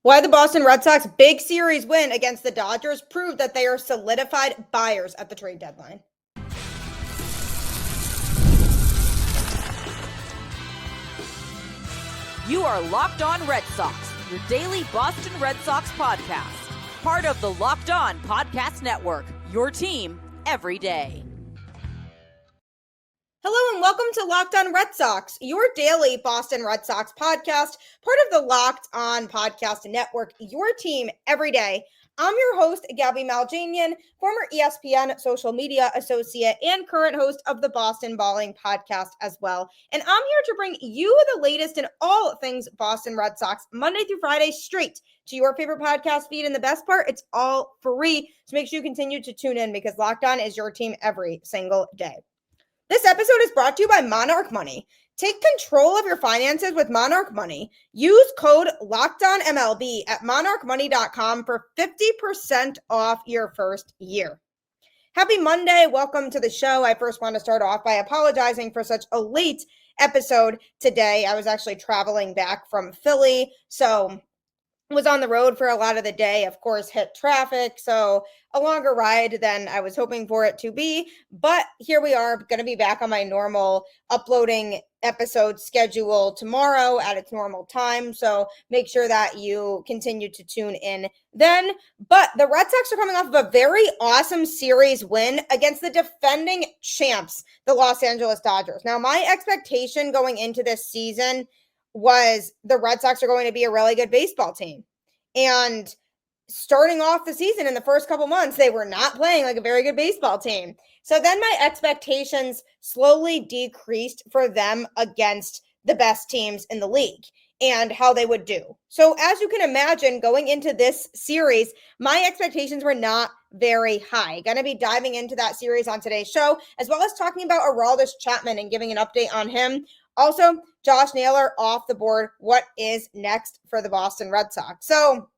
Why the Boston Red Sox big series win against the Dodgers proved that they are solidified buyers at the trade deadline. You are Locked On Red Sox, your daily Boston Red Sox podcast. Part of the Locked On Podcast Network, your team every day. Hello and welcome to Locked On Red Sox, your daily Boston Red Sox podcast, part of the Locked On Podcast Network, your team every day. I'm your host, Gabby Maljanian, former ESPN social media associate and current host of the Boston Balling podcast as well. And I'm here to bring you the latest in all things Boston Red Sox, Monday through Friday, straight to your favorite podcast feed. And the best part, it's all free. So make sure you continue to tune in because Locked On is your team every single day. This episode is brought to you by Monarch Money. Take control of your finances with Monarch Money. Use code LOCKEDONMLB at monarchmoney.com for 50% off your first year. Happy Monday. Welcome to the show. I first want to start off by apologizing for such a late episode today. I was actually traveling back from Philly, so was on the road for a lot of the day, of course, hit traffic. So a longer ride than I was hoping for it to be. But here we are, going to be back on my normal uploading episode schedule tomorrow at its normal time. So make sure that you continue to tune in then. But the Red Sox are coming off of a very awesome series win against the defending champs, the Los Angeles Dodgers. Now, my expectation going into this season was the Red Sox are going to be a really good baseball team. And starting off the season in the first couple months, they were not playing like a very good baseball team. So then my expectations slowly decreased for them against the best teams in the league and how they would do. So as you can imagine, going into this series, my expectations were not very high. Going to be diving into that series on today's show, as well as talking about Aroldis Chapman and giving an update on him. Also, Josh Naylor off the board. What is next for the Boston Red Sox? So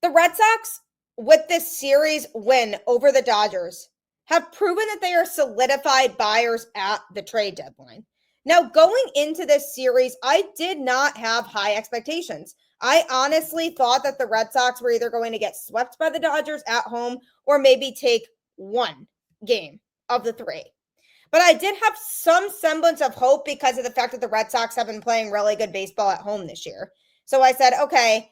the Red Sox, with this series win over the Dodgers, have proven that they are solidified buyers at the trade deadline. Now, going into this series, I did not have high expectations. I honestly thought that the Red Sox were either going to get swept by the Dodgers at home or maybe take one game of the three. But I did have some semblance of hope because of the fact that the Red Sox have been playing really good baseball at home this year. So I said, okay,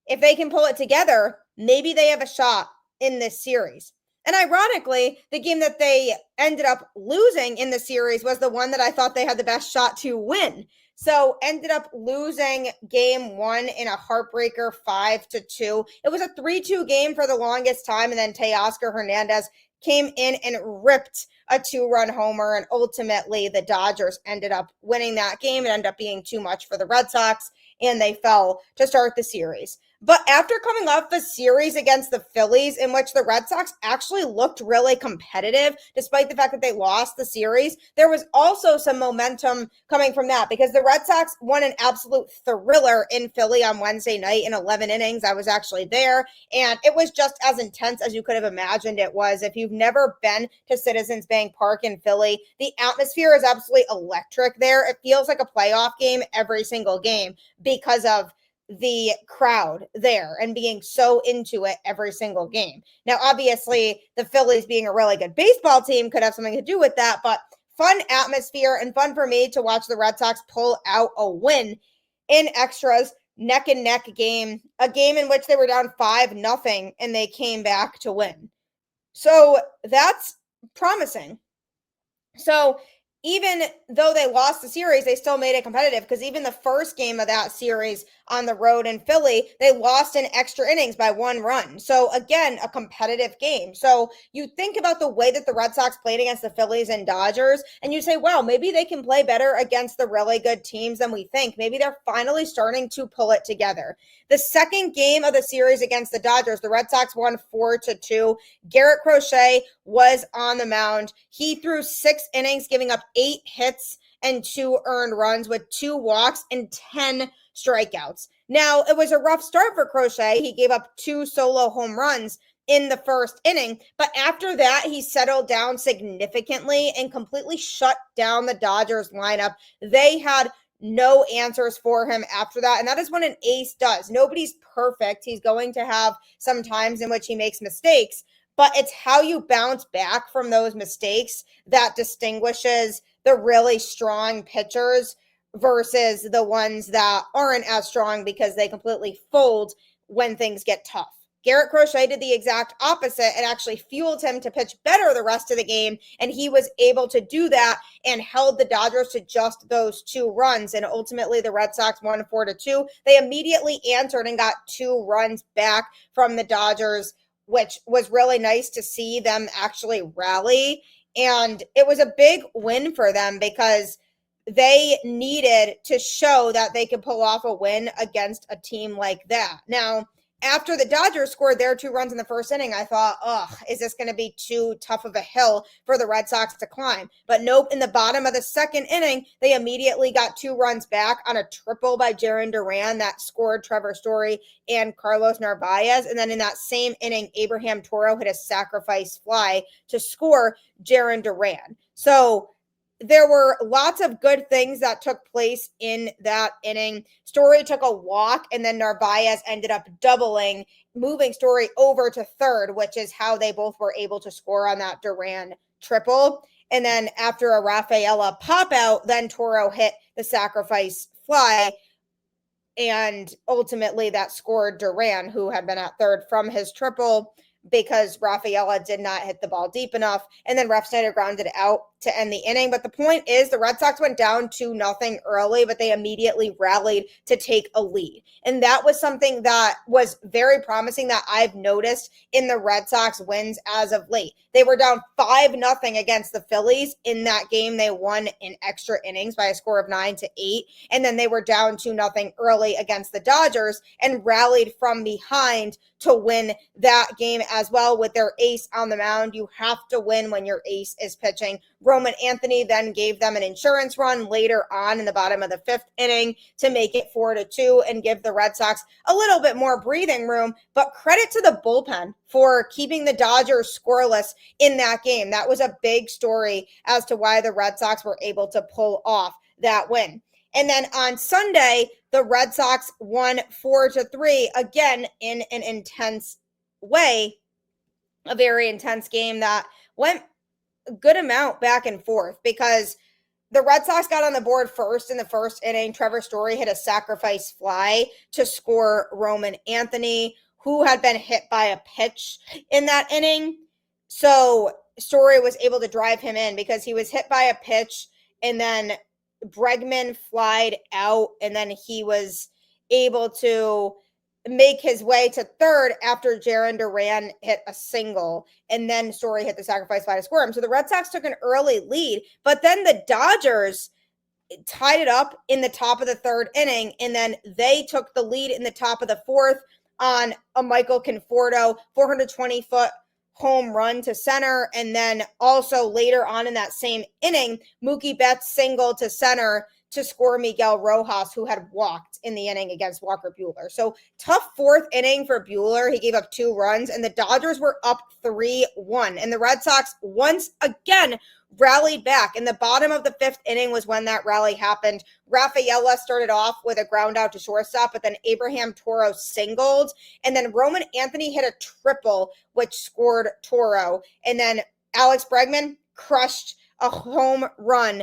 if they can pull it together, maybe they have a shot in this series. And ironically, the game that they ended up losing in the series was the one that I thought they had the best shot to win. So ended up losing game one in a heartbreaker 5-2. It was a 3-2 game for the longest time. And then Teoscar Hernandez came in and ripped a 2-run homer. And ultimately, the Dodgers ended up winning that game. It ended up being too much for the Red Sox, and they fell to start the series. But after coming off a series against the Phillies in which the Red Sox actually looked really competitive, despite the fact that they lost the series, there was also some momentum coming from that because the Red Sox won an absolute thriller in Philly on Wednesday night in 11 innings. I was actually there, and it was just as intense as you could have imagined it was. If you've never been to Citizens Bank Park in Philly, the atmosphere is absolutely electric there. It feels like a playoff game every single game because of the crowd there and being so into it every single game. Now, obviously, the Phillies being a really good baseball team could have something to do with that, but fun atmosphere and fun for me to watch the Red Sox pull out a win in extras, neck and neck game, a game in which they were down 5-0 and they came back to win. So that's promising. So even though they lost the series, they still made it competitive because even the first game of that series on the road in Philly, they lost in extra innings by 1 run. So again, a competitive game. So you think about the way that the Red Sox played against the Phillies and Dodgers, and you say, wow, maybe they can play better against the really good teams than we think. Maybe they're finally starting to pull it together. The second game of the series against the Dodgers, the Red Sox won 4-2. Garrett Crochet was on the mound. He threw 6 innings, giving up 8 hits and 2 earned runs with 2 walks and 10 strikeouts. Now, it was a rough start for Crochet. He gave up 2 solo home runs in the first inning, but after that, he settled down significantly and completely shut down the Dodgers lineup. They had no answers for him after that. And that is what an ace does. Nobody's perfect. He's going to have some times in which he makes mistakes, but it's how you bounce back from those mistakes that distinguishes the really strong pitchers versus the ones that aren't as strong because they completely fold when things get tough. Garrett Crochet did the exact opposite. It actually fueled him to pitch better the rest of the game, and he was able to do that and held the Dodgers to just those 2 runs. And ultimately, the Red Sox won 4-2. They immediately answered and got 2 runs back from the Dodgers, which was really nice to see them actually rally. And it was a big win for them because they needed to show that they could pull off a win against a team like that. Now, after the Dodgers scored their 2 runs in the first inning, I thought, is this going to be too tough of a hill for the Red Sox to climb? But nope, in the bottom of the second inning, they immediately got 2 runs back on a triple by Jarren Duran that scored Trevor Story and Carlos Narvaez. And then in that same inning, Abraham Toro hit a sacrifice fly to score Jarren Duran. So there were lots of good things that took place in that inning. Story took a walk, and then Narvaez ended up doubling, moving Story over to third, which is how they both were able to score on that Duran triple. And then after a Rafaela pop out, then Toro hit the sacrifice fly, and ultimately that scored Duran, who had been at third, from his triple because Rafaela did not hit the ball deep enough. And then Refsnyder grounded out to end the inning. But the point is, the Red Sox went down 2-0 early, but they immediately rallied to take a lead. And that was something that was very promising that I've noticed in the Red Sox wins as of late. They were down 5-0 against the Phillies. In that game, they won in extra innings by a score of 9-8. And then they were down 2-0 early against the Dodgers and rallied from behind to win that game as well with their ace on the mound. You have to win when your ace is pitching. Roman Anthony then gave them an insurance run later on in the bottom of the 5th inning to make it 4-2 and give the Red Sox a little bit more breathing room. But credit to the bullpen for keeping the Dodgers scoreless in that game. That was a big story as to why the Red Sox were able to pull off that win. And then on Sunday, the Red Sox won 4-3, again in an intense way, a very intense game that went a good amount back and forth because the Red Sox got on the board first in the first inning. Trevor Story hit a sacrifice fly to score Roman Anthony, who had been hit by a pitch in that inning. So Story was able to drive him in because he was hit by a pitch, and then Bregman flied out, and then he was able to make his way to third after Jarren Duran hit a single, and then Story hit the sacrifice fly to score him. So the Red Sox took an early lead, but then the Dodgers tied it up in the top of the 3rd inning, and then they took the lead in the top of the 4th on a Michael Conforto 420-foot home run to center. And then also later on in that same inning, Mookie Betts singled to center to score Miguel Rojas, who had walked in the inning against Walker Buehler. So tough 4th inning for Buehler. He gave up 2 runs, and the Dodgers were up 3-1. And the Red Sox once again rallied back. In the bottom of the 5th inning was when that rally happened. Rafaela started off with a ground out to shortstop, but then Abraham Toro singled, and then Roman Anthony hit a triple, which scored Toro. And then Alex Bregman crushed a home run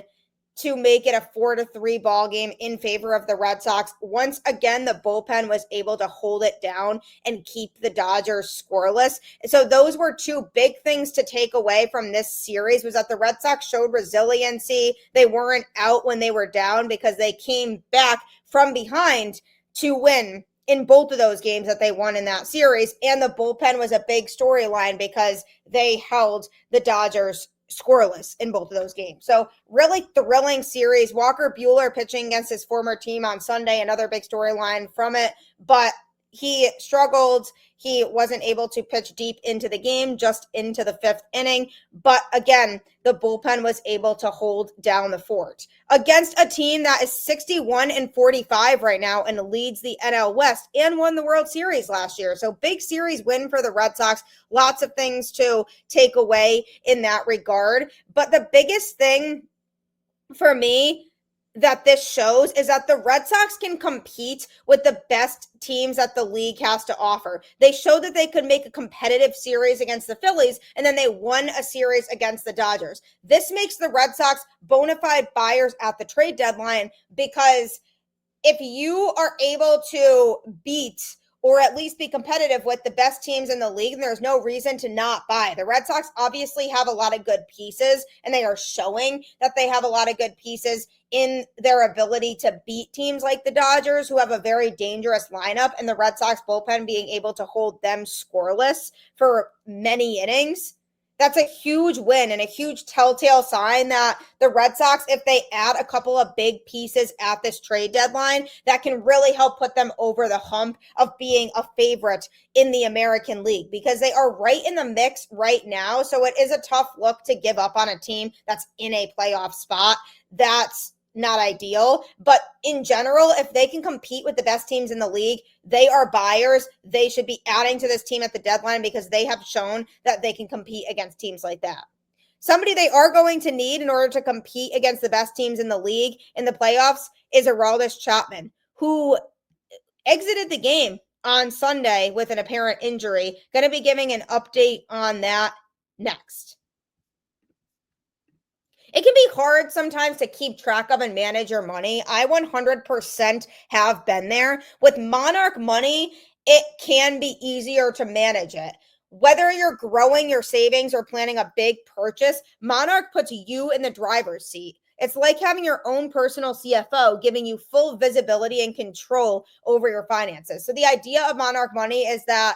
to make it a 4-3 ball game in favor of the Red Sox. Once again, the bullpen was able to hold it down and keep the Dodgers scoreless. So those were 2 big things to take away from this series, was that the Red Sox showed resiliency. They weren't out when they were down because they came back from behind to win in both of those games that they won in that series. And the bullpen was a big storyline because they held the Dodgers scoreless in both of those games. So really thrilling series. Walker Buehler pitching against his former team on Sunday, another big storyline from it, but he struggled. He wasn't able to pitch deep into the game, just into the 5th inning. But again, the bullpen was able to hold down the fort against a team that is 61-45 right now and leads the NL West and won the World Series last year. So big series win for the Red Sox. Lots of things to take away in that regard. But the biggest thing for me that this shows is that the Red Sox can compete with the best teams that the league has to offer. They showed that they could make a competitive series against the Phillies, and then they won a series against the Dodgers. This makes the Red Sox bona fide buyers at the trade deadline, because if you are able to beat or at least be competitive with the best teams in the league, and there's no reason to not buy. The Red Sox obviously have a lot of good pieces, and they are showing that they have a lot of good pieces in their ability to beat teams like the Dodgers, who have a very dangerous lineup, and the Red Sox bullpen being able to hold them scoreless for many innings. That's a huge win and a huge telltale sign that the Red Sox, if they add a couple of big pieces at this trade deadline, that can really help put them over the hump of being a favorite in the American League, because they are right in the mix right now. So it is a tough look to give up on a team that's in a playoff spot. That's not ideal, but in general, if they can compete with the best teams in the league, they are buyers. They should be adding to this team at the deadline, because they have shown that they can compete against teams like that. Somebody they are going to need in order to compete against the best teams in the league in the playoffs is Aroldis Chapman, who exited the game on Sunday with an apparent injury. Going to be giving an update on that next. It can be hard sometimes to keep track of and manage your money. I 100% have been there. With Monarch Money, it can be easier to manage it. Whether you're growing your savings or planning a big purchase, Monarch puts you in the driver's seat. It's like having your own personal CFO, giving you full visibility and control over your finances. So the idea of Monarch Money is that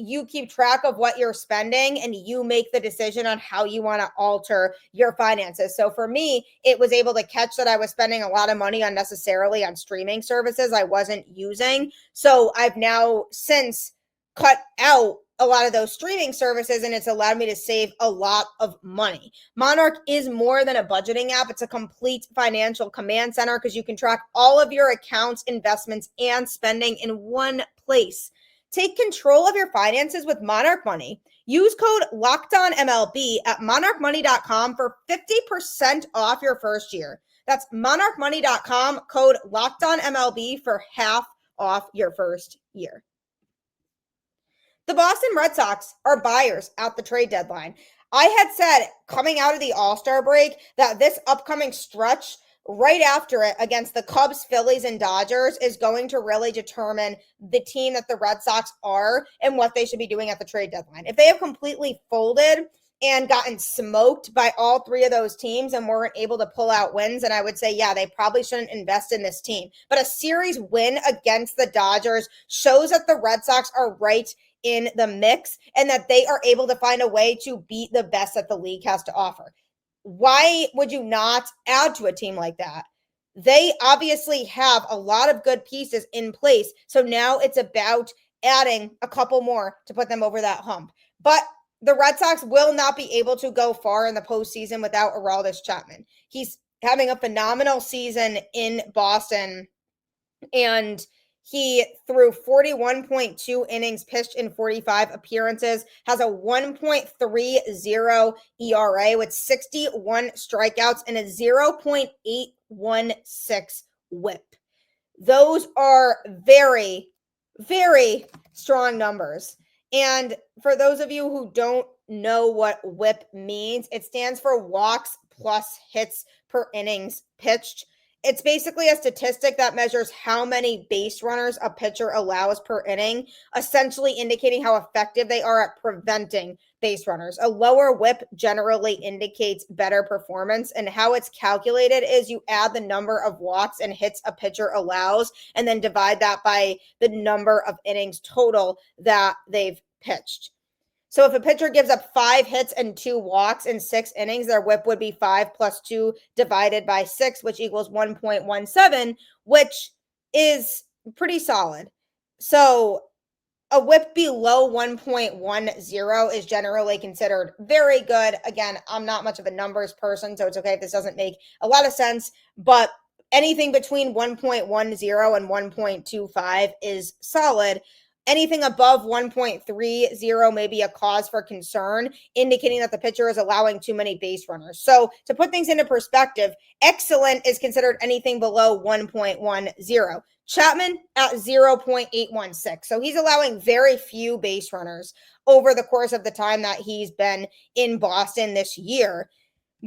you keep track of what you're spending and you make the decision on how you want to alter your finances. So for me, it was able to catch that I was spending a lot of money unnecessarily on streaming services I wasn't using. So I've now since cut out a lot of those streaming services, and it's allowed me to save a lot of money. Monarch is more than a budgeting app. It's a complete financial command center, because you can track all of your accounts, investments, and spending in one place. Take control of your finances with Monarch Money. Use code LOCKEDONMLB at monarchmoney.com for 50% off your first year. That's monarchmoney.com, code LOCKEDONMLB for half off your first year. The Boston Red Sox are buyers at the trade deadline. I had said coming out of the All-Star break that this upcoming stretch right after it against the Cubs, Phillies, and Dodgers is going to really determine the team that the Red Sox are and what they should be doing at the trade deadline. If they have completely folded and gotten smoked by all three of those teams and weren't able to pull out wins, and I would say, yeah, they probably shouldn't invest in this team. But a series win against the Dodgers shows that the Red Sox are right in the mix and that they are able to find a way to beat the best that the league has to offer. Why would you not add to a team like that? They obviously have a lot of good pieces in place. So now it's about adding a couple more to put them over that hump. But the Red Sox will not be able to go far in the postseason without Aroldis Chapman. He's having a phenomenal season in Boston, and he threw 41.2 innings pitched in 45 appearances, has a 1.30 ERA with 61 strikeouts and a 0.816 whip. Those are very, very strong numbers. And for those of you who don't know what whip means, it stands for walks plus hits per innings pitched. It's basically a statistic that measures how many base runners a pitcher allows per inning, essentially indicating how effective they are at preventing base runners. A lower whip generally indicates better performance, and how it's calculated is you add the number of walks and hits a pitcher allows and then divide that by the number of innings total that they've pitched. So if a pitcher gives up 5 hits and 2 walks in 6 innings, their whip would be 5 plus 2 divided by 6, which equals 1.17, which is pretty solid. So a whip below 1.10 is generally considered very good. Again, I'm not much of a numbers person, so it's okay if this doesn't make a lot of sense, but anything between 1.10 and 1.25 is solid. Anything above 1.30 may be a cause for concern, indicating that the pitcher is allowing too many base runners. So to put things into perspective, excellent is considered anything below 1.10. Chapman at 0.816. So he's allowing very few base runners over the course of the time that he's been in Boston this year.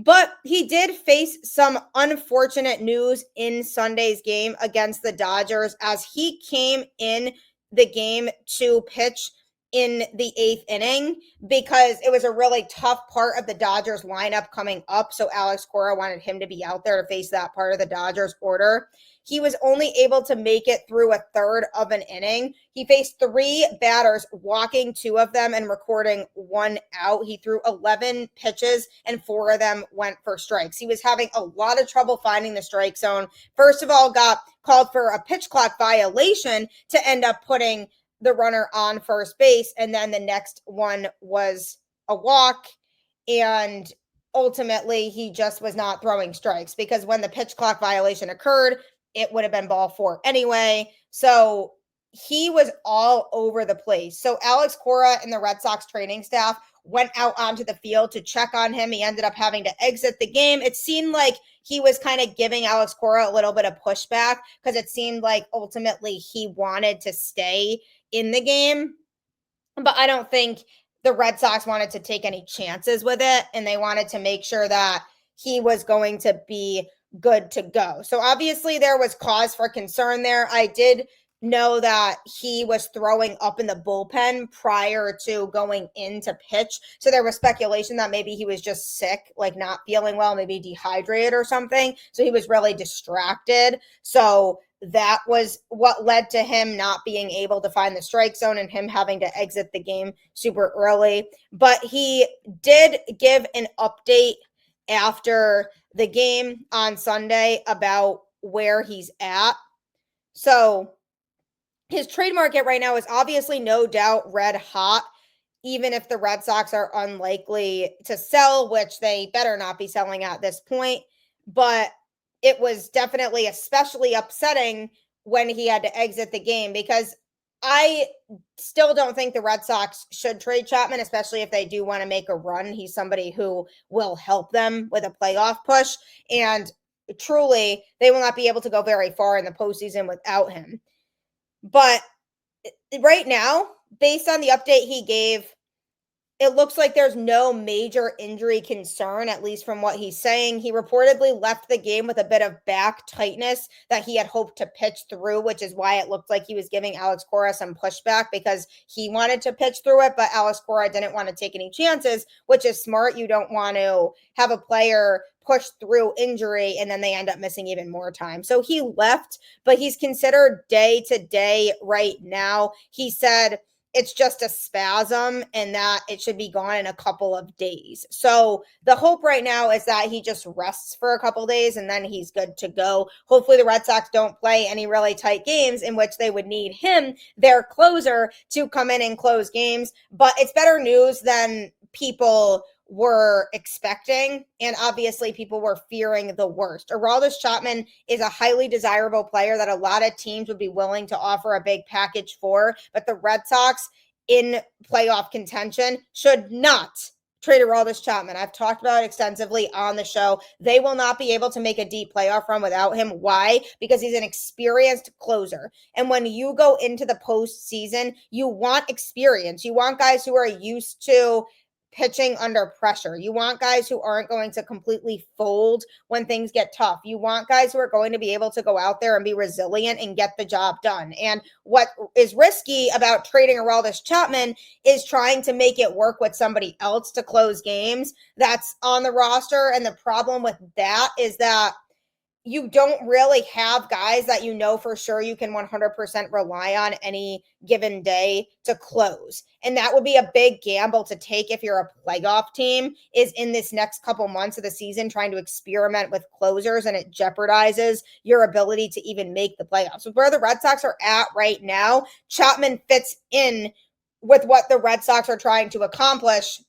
But he did face some unfortunate news in Sunday's game against the Dodgers as he came in the game to pitch in the 8th inning because it was a really tough part of the Dodgers lineup coming up. So Alex Cora wanted him to be out there to face that part of the Dodgers order. He was only able to make it through a third of an inning. He faced 3 batters, walking 2 of them and recording 1 out. He threw 11 pitches and 4 of them went for strikes. He was having a lot of trouble finding the strike zone. First of all, got called for a pitch clock violation to end up putting the runner on first base. And then the next one was a walk. And ultimately, he just was not throwing strikes because when the pitch clock violation occurred, it would have been ball 4 anyway. So he was all over the place. So Alex Cora and the Red Sox training staff went out onto the field to check on him. He ended up having to exit the game. It seemed like he was kind of giving Alex Cora a little bit of pushback because it seemed like ultimately he wanted to stay in the game. But I don't think the Red Sox wanted to take any chances with it, and they wanted to make sure that he was going to be good to go. So obviously there was cause for concern there. I did know that he was throwing up in the bullpen prior to going in to pitch. So there was speculation that maybe he was just sick, like not feeling well, maybe dehydrated or something. So he was really distracted. So that was what led to him not being able to find the strike zone and him having to exit the game super early. But he did give an update after the game on Sunday about where he's at. So his trade market right now is obviously no doubt red hot, even if the Red Sox are unlikely to sell, which they better not be selling at this point. But it was definitely especially upsetting when he had to exit the game because I still don't think the Red Sox should trade Chapman, especially if they do want to make a run. He's somebody who will help them with a playoff push. And truly, they will not be able to go very far in the postseason without him. But right now, based on the update he gave, it looks like there's no major injury concern, at least from what he's saying. He reportedly left the game with a bit of back tightness that he had hoped to pitch through, which is why it looked like he was giving Alex Cora some pushback because he wanted to pitch through it, but Alex Cora didn't want to take any chances, which is smart. You don't want to have a player push through injury and then they end up missing even more time. So he left, but he's considered day to day right now. He said it's just a spasm and that it should be gone in a couple of days. So the hope right now is that he just rests for a couple days and then he's good to go. Hopefully the Red Sox don't play any really tight games in which they would need him, their closer, to come in and close games. But it's better news than people were expecting, and obviously people were fearing the worst. Aroldis Chapman is a highly desirable player that a lot of teams would be willing to offer a big package for, but the Red Sox in playoff contention should not trade Aroldis Chapman. I've talked about it extensively on the show. They will not be able to make a deep playoff run without him. Why? Because he's an experienced closer. And when you go into the postseason, you want experience. You want guys who are used to pitching under pressure. You want guys who aren't going to completely fold when things get tough. You want guys who are going to be able to go out there and be resilient and get the job done. And what is risky about trading Aroldis Chapman is trying to make it work with somebody else to close games that's on the roster. And the problem with that is that you don't really have guys that you know for sure you can 100% rely on any given day to close. And that would be a big gamble to take if you're a playoff team, is in this next couple months of the season trying to experiment with closers, and it jeopardizes your ability to even make the playoffs. With where the Red Sox are at right now, Chapman fits in with what the Red Sox are trying to accomplish,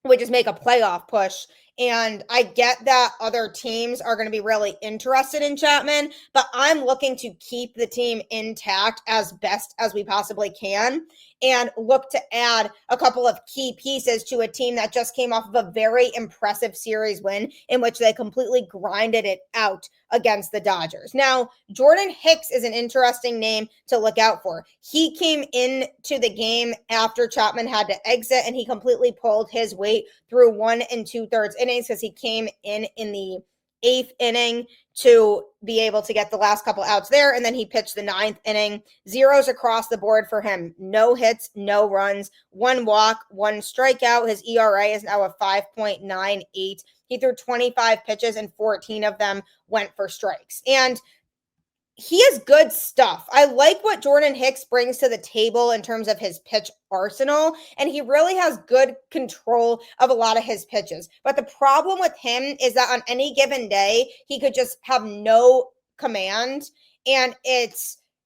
which is make a playoff push. And I get that other teams are going to be really interested in Chapman, but I'm looking to keep the team intact as best as we possibly can and look to add a couple of key pieces to a team that just came off of a very impressive series win in which they completely grinded it out against the Dodgers. Now, Jordan Hicks is an interesting name to look out for. He came into the game after Chapman had to exit, and he completely pulled his weight through 1 2/3 innings because he came in the 8th inning to be able to get the last couple outs there, and then he pitched the 9th inning. Zeros across the board for him. No hits, no runs, 1 walk, 1 strikeout. His ERA is now a 5.98. He threw 25 pitches and 14 of them went for strikes. And he has good stuff. I like what Jordan Hicks brings to the table in terms of his pitch arsenal, and he really has good control of a lot of his pitches. But the problem with him is that on any given day, he could just have no command, and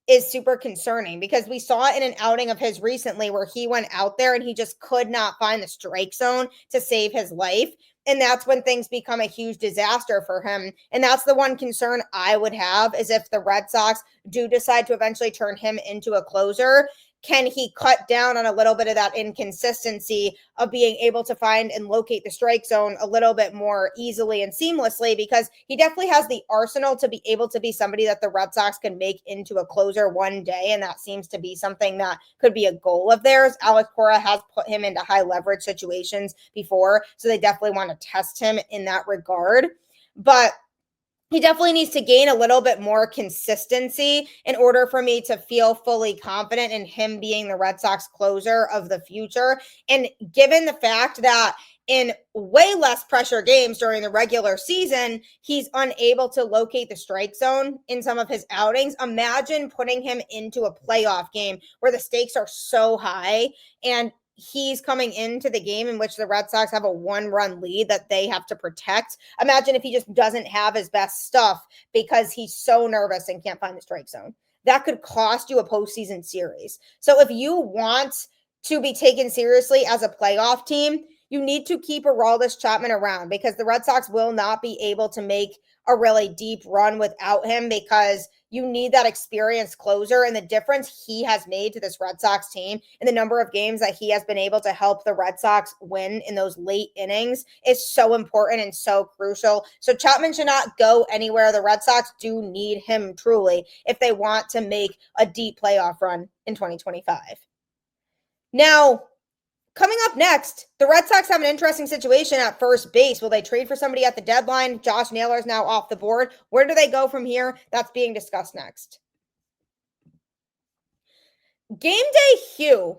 is super concerning because we saw it in an outing of his recently where he went out there and he just could not find the strike zone to save his life. And that's when things become a huge disaster for him. And that's the one concern I would have is if the Red Sox do decide to eventually turn him into a closer, can he cut down on a little bit of that inconsistency of being able to find and locate the strike zone a little bit more easily and seamlessly? Because he definitely has the arsenal to be able to be somebody that the Red Sox can make into a closer one day. And that seems to be something that could be a goal of theirs. Alex Cora has put him into high leverage situations before, so they definitely want to test him in that regard. But he definitely needs to gain a little bit more consistency in order for me to feel fully confident in him being the Red Sox closer of the future. And given the fact that in way less pressure games during the regular season, he's unable to locate the strike zone in some of his outings. Imagine putting him into a playoff game where the stakes are so high and he's coming into the game in which the Red Sox have a 1-run lead that they have to protect. Imagine if he just doesn't have his best stuff because he's so nervous and can't find the strike zone. That could cost you a postseason series. So if you want to be taken seriously as a playoff team, you need to keep Aroldis Chapman around because the Red Sox will not be able to make a really deep run without him because you need that experienced closer, and the difference he has made to this Red Sox team and the number of games that he has been able to help the Red Sox win in those late innings is so important and so crucial. So Chapman should not go anywhere. The Red Sox do need him truly if they want to make a deep playoff run in 2025. Now, coming up next, the Red Sox have an interesting situation at first base. Will they trade for somebody at the deadline? Josh Naylor is now off the board. Where do they go from here? That's being discussed next. Gameday Hue.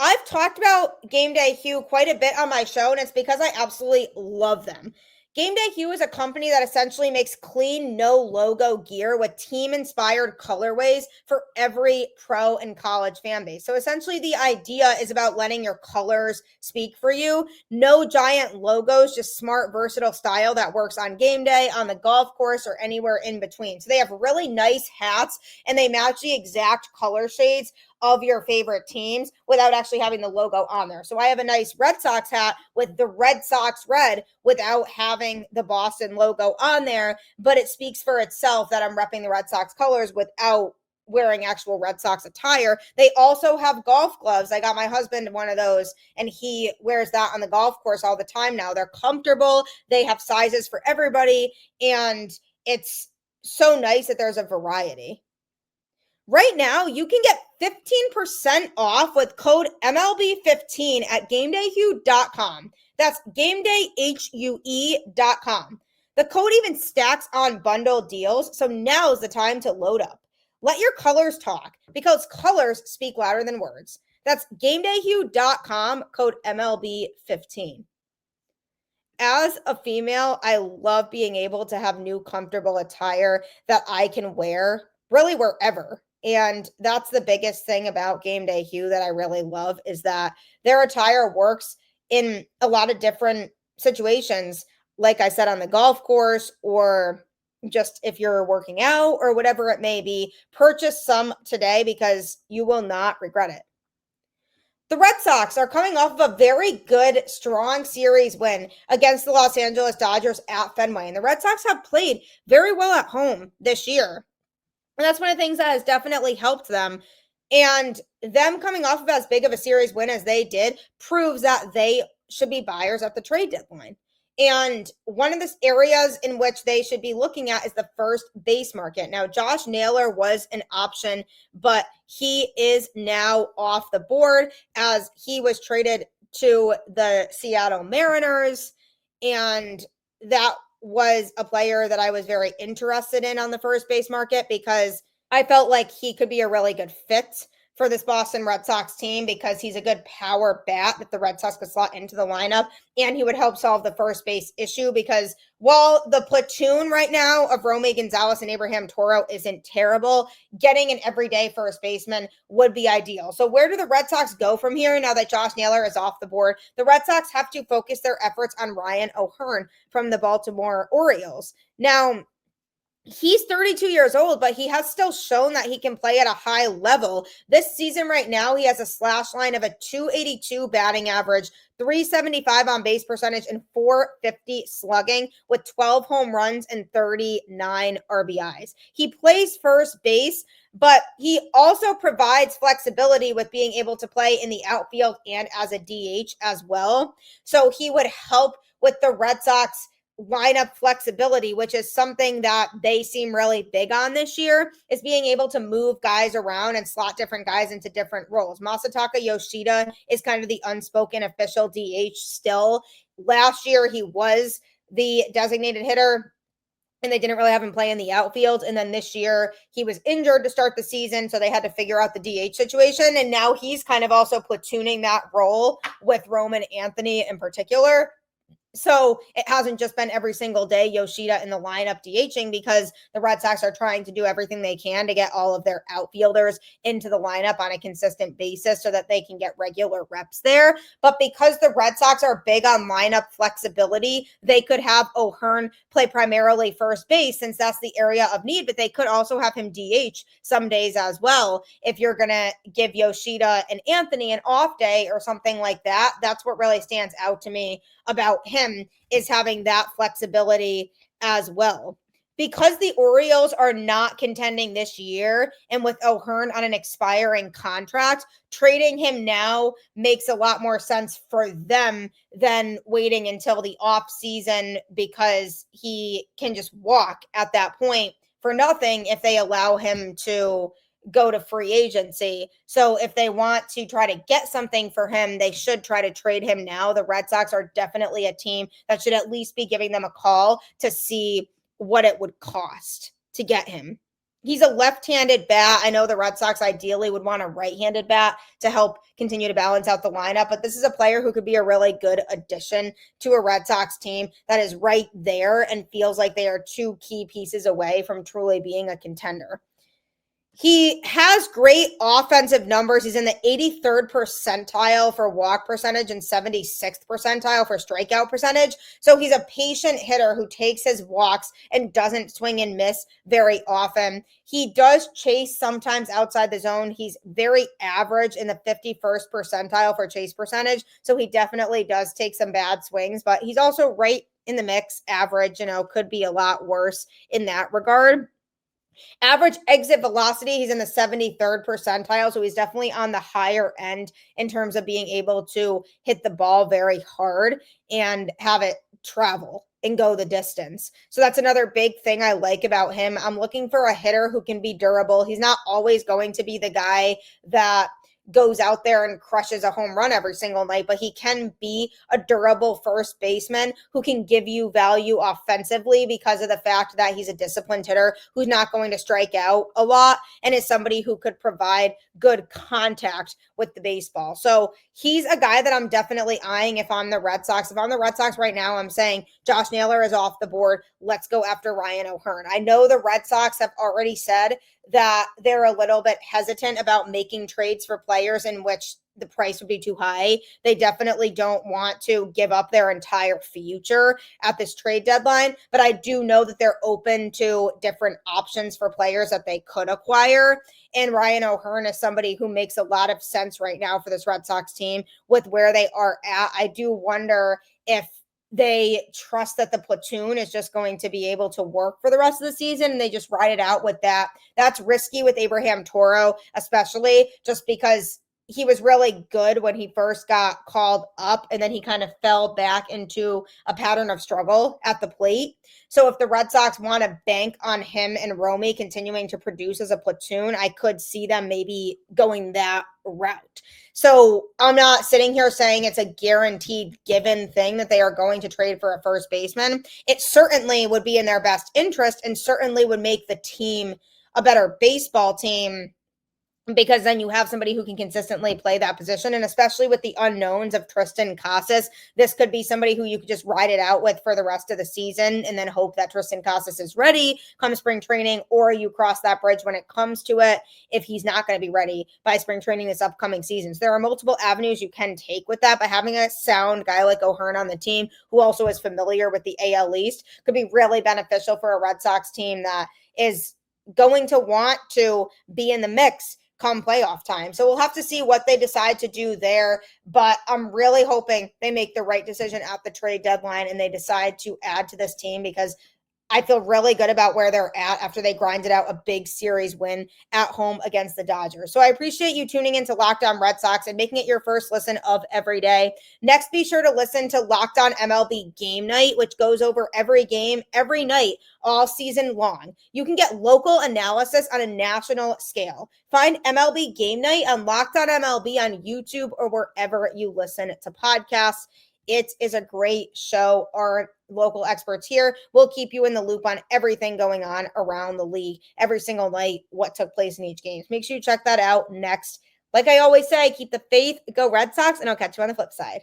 I've talked about Gameday Hue quite a bit on my show, and it's because I absolutely love them. Gameday Hue is a company that essentially makes clean, no logo gear with team-inspired colorways for every pro and college fan base. So essentially the idea is about letting your colors speak for you. No giant logos, just smart, versatile style that works on game day, on the golf course, or anywhere in between. So they have really nice hats, and they match the exact color shades of your favorite teams without actually having the logo on there. So I have a nice Red Sox hat with the Red Sox red without having the Boston logo on there, but it speaks for itself that I'm repping the Red Sox colors without wearing actual Red Sox attire. They also have golf gloves. I got my husband one of those, and he wears that on the golf course all the time now. They're comfortable. They have sizes for everybody, and it's so nice that there's a variety. Right now, you can get 15% off with code MLB15 at GamedayHue.com. That's GamedayHue.com. The code even stacks on bundle deals, so now's the time to load up. Let your colors talk, because colors speak louder than words. That's GamedayHue.com, code MLB15. As a female, I love being able to have new comfortable attire that I can wear really wherever. And that's the biggest thing about Gameday Hue that I really love is that their attire works in a lot of different situations, like I said, on the golf course or just if you're working out or whatever it may be. Purchase some today because you will not regret it. The Red Sox are coming off of a very good, strong series win against the Los Angeles Dodgers at Fenway. And the Red Sox have played very well at home this year. And that's one of the things that has definitely helped them. And them coming off of as big of a series win as they did proves that they should be buyers at the trade deadline. And one of the areas in which they should be looking at is the first base market. Now, Josh Naylor was an option, but he is now off the board as he was traded to the Seattle Mariners. And that was a player that I was very interested in on the first base market because I felt like he could be a really good fit for this Boston Red Sox team because he's a good power bat that the Red Sox could slot into the lineup, and he would help solve the first base issue because while the platoon right now of Romy Gonzalez and Abraham Toro isn't terrible, getting an everyday first baseman would be ideal. So where do the Red Sox go from here now that Josh Naylor is off the board? The Red Sox have to focus their efforts on Ryan O'Hearn from the Baltimore Orioles. Now, he's 32 years old, but he has still shown that he can play at a high level. This season right now, he has a slash line of a 282 batting average, 375 on base percentage, and 450 slugging with 12 home runs and 39 RBIs. He plays first base, but he also provides flexibility with being able to play in the outfield and as a DH as well. So he would help with the Red Sox lineup flexibility, which is something that they seem really big on this year, is being able to move guys around and slot different guys into different roles. Masataka Yoshida is kind of the unspoken official DH still. Last year, he was the designated hitter, and they didn't really have him play in the outfield. And then this year, he was injured to start the season, so they had to figure out the DH situation. And now he's kind of also platooning that role with Roman Anthony in particular. So it hasn't just been every single day Yoshida in the lineup DHing because the Red Sox are trying to do everything they can to get all of their outfielders into the lineup on a consistent basis so that they can get regular reps there. But because the Red Sox are big on lineup flexibility, they could have O'Hearn play primarily first base since that's the area of need, but they could also have him DH some days as well. If you're going to give Yoshida and Anthony an off day or something like that, that's what really stands out to me about him, is having that flexibility as well. Because the Orioles are not contending this year, and with O'Hearn on an expiring contract, trading him now makes a lot more sense for them than waiting until the off season because he can just walk at that point for nothing if they allow him to go to free agency. So if they want to try to get something for him, they should try to trade him now. The Red Sox are definitely a team that should at least be giving them a call to see what it would cost to get him. He's a left-handed bat. I know the Red Sox ideally would want a right-handed bat to help continue to balance out the lineup, but this is a player who could be a really good addition to a Red Sox team that is right there and feels like they are two key pieces away from truly being a contender. He has great offensive numbers. He's in the 83rd percentile for walk percentage and 76th percentile for strikeout percentage. So he's a patient hitter who takes his walks and doesn't swing and miss very often. He does chase sometimes outside the zone. He's very average in the 51st percentile for chase percentage. So he definitely does take some bad swings, but he's also right in the mix. Average, could be a lot worse in that regard. Average exit velocity, he's in the 73rd percentile, so he's definitely on the higher end in terms of being able to hit the ball very hard and have it travel and go the distance. So that's another big thing I like about him. I'm looking for a hitter who can be durable. He's not always going to be the guy that goes out there and crushes a home run every single night, but he can be a durable first baseman who can give you value offensively because of the fact that he's a disciplined hitter who's not going to strike out a lot and is somebody who could provide good contact with the baseball. So he's a guy that I'm definitely eyeing if I'm the Red Sox. If I'm the Red Sox right now, I'm saying Josh Naylor is off the board. Let's go after Ryan O'Hearn. I know the Red Sox have already said that they're a little bit hesitant about making trades for players in which the price would be too high. They definitely don't want to give up their entire future at this trade deadline, but I do know that they're open to different options for players that they could acquire. And Ryan O'Hearn is somebody who makes a lot of sense right now for this Red Sox team with where they are at. I do wonder if they trust that the platoon is just going to be able to work for the rest of the season and they just ride it out with that. That's risky with Abraham Toro, especially just because he was really good when he first got called up, and then he kind of fell back into a pattern of struggle at the plate. So if the Red Sox want to bank on him and Romy continuing to produce as a platoon, I could see them maybe going that route. So I'm not sitting here saying it's a guaranteed given thing that they are going to trade for a first baseman. It certainly would be in their best interest and certainly would make the team a better baseball team, because then you have somebody who can consistently play that position. And especially with the unknowns of Tristan Casas, this could be somebody who you could just ride it out with for the rest of the season and then hope that Tristan Casas is ready come spring training, or you cross that bridge when it comes to it if he's not going to be ready by spring training this upcoming season. So there are multiple avenues you can take with that, but having a sound guy like O'Hearn on the team who also is familiar with the AL East could be really beneficial for a Red Sox team that is going to want to be in the mix come playoff time. So we'll have to see what they decide to do there, but I'm really hoping they make the right decision at the trade deadline and they decide to add to this team, because I feel really good about where they're at after they grinded out a big series win at home against the Dodgers. So I appreciate you tuning into Locked On Red Sox and making it your first listen of every day. Next, be sure to listen to Locked On MLB Game Night, which goes over every game, every night, all season long. You can get local analysis on a national scale. Find MLB Game Night on Locked On MLB on YouTube or wherever you listen to podcasts. It is a great show. Our local experts here will keep you in the loop on everything going on around the league every single night, what took place in each game. Make sure you check that out next. Like I always say, keep the faith, go Red Sox, and I'll catch you on the flip side.